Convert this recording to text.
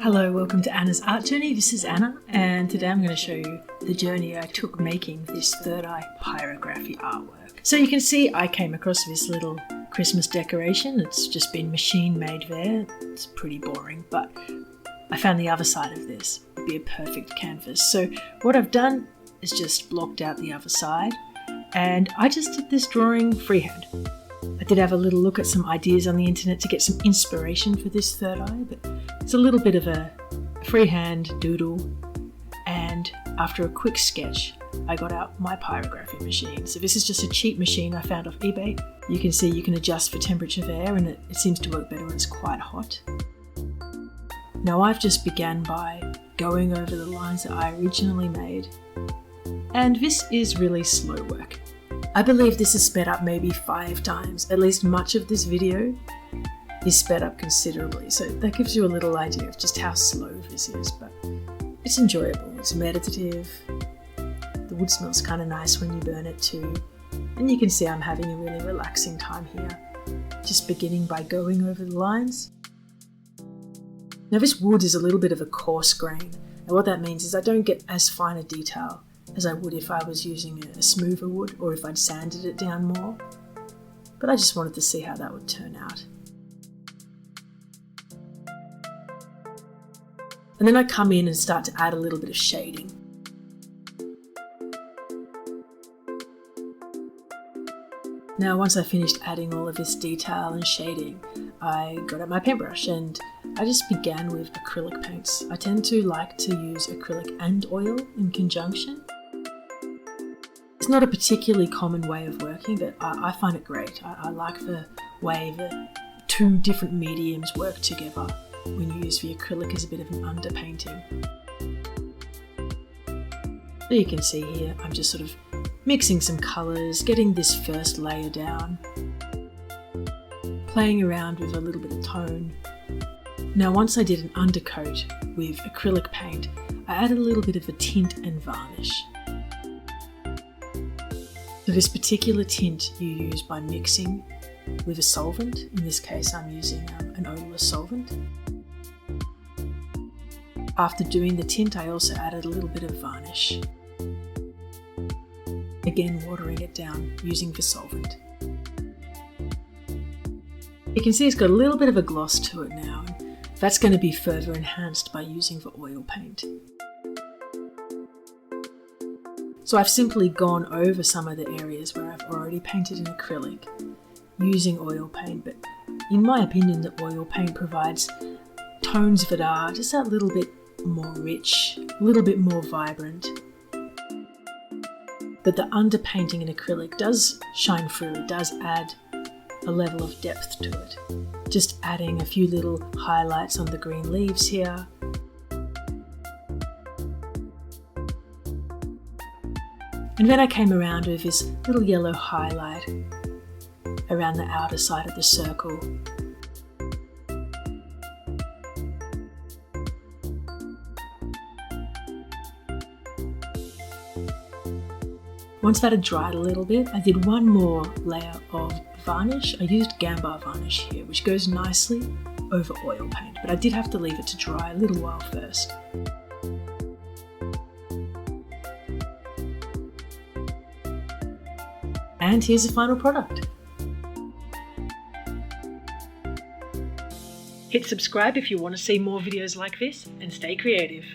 Hello, welcome to Anna's Art Journey. This is Anna, and today I'm going to show you the journey I took making this third eye pyrography artwork. So you can see I came across this little Christmas decoration. It's just been machine made there. It's pretty boring, but I found the other side of this would be a perfect canvas. So what I've done is just blocked out the other side, and I just did this drawing freehand. I did have a little look at some ideas on the internet to get some inspiration for this third eye, but it's a little bit of a freehand doodle, and after a quick sketch I got out my pyrography machine. So this is just a cheap machine I found off eBay. You can see you can adjust for temperature of air, and it seems to work better when it's quite hot. Now I've just began by going over the lines that I originally made, and this is really slow work. I believe this is sped up maybe 5 times. At least much of this video is sped up considerably, so that gives you a little idea of just how slow this is, but it's enjoyable, it's meditative. The wood smells kind of nice when you burn it too, and you can see I'm having a really relaxing time here, just beginning by going over the lines. Now this wood is a little bit of a coarse grain, and what that means is I don't get as fine a detail as I would if I was using a smoother wood or if I'd sanded it down more, but I just wanted to see how that would turn out. And then I come in and start to add a little bit of shading. Now once I finished adding all of this detail and shading, I got out my paintbrush and I just began with acrylic paints. I tend to like to use acrylic and oil in conjunction. It's not a particularly common way of working, but I find it great. I like the way that 2 different mediums work together when you use the acrylic as a bit of an underpainting. So you can see here, I'm just sort of mixing some colours, getting this first layer down, playing around with a little bit of tone. Now once I did an undercoat with acrylic paint, I added a little bit of a tint and varnish. So this particular tint you use by mixing with a solvent. In this case I'm using an odorless solvent. After doing the tint I also added a little bit of varnish. Again watering it down using the solvent. You can see it's got a little bit of a gloss to it now, and that's going to be further enhanced by using the oil paint. So I've simply gone over some of the areas where I've already painted in acrylic using oil paint, but in my opinion the oil paint provides tones that are just a little bit more rich, a little bit more vibrant. But the underpainting in acrylic does shine through, it does add a level of depth to it. Just adding a few little highlights on the green leaves here. And then I came around with this little yellow highlight around the outer side of the circle. Once that had dried a little bit, I did one more layer of varnish. I used Gamvar Varnish here, which goes nicely over oil paint, but I did have to leave it to dry a little while first. And here's the final product. Hit subscribe if you want to see more videos like this, and stay creative.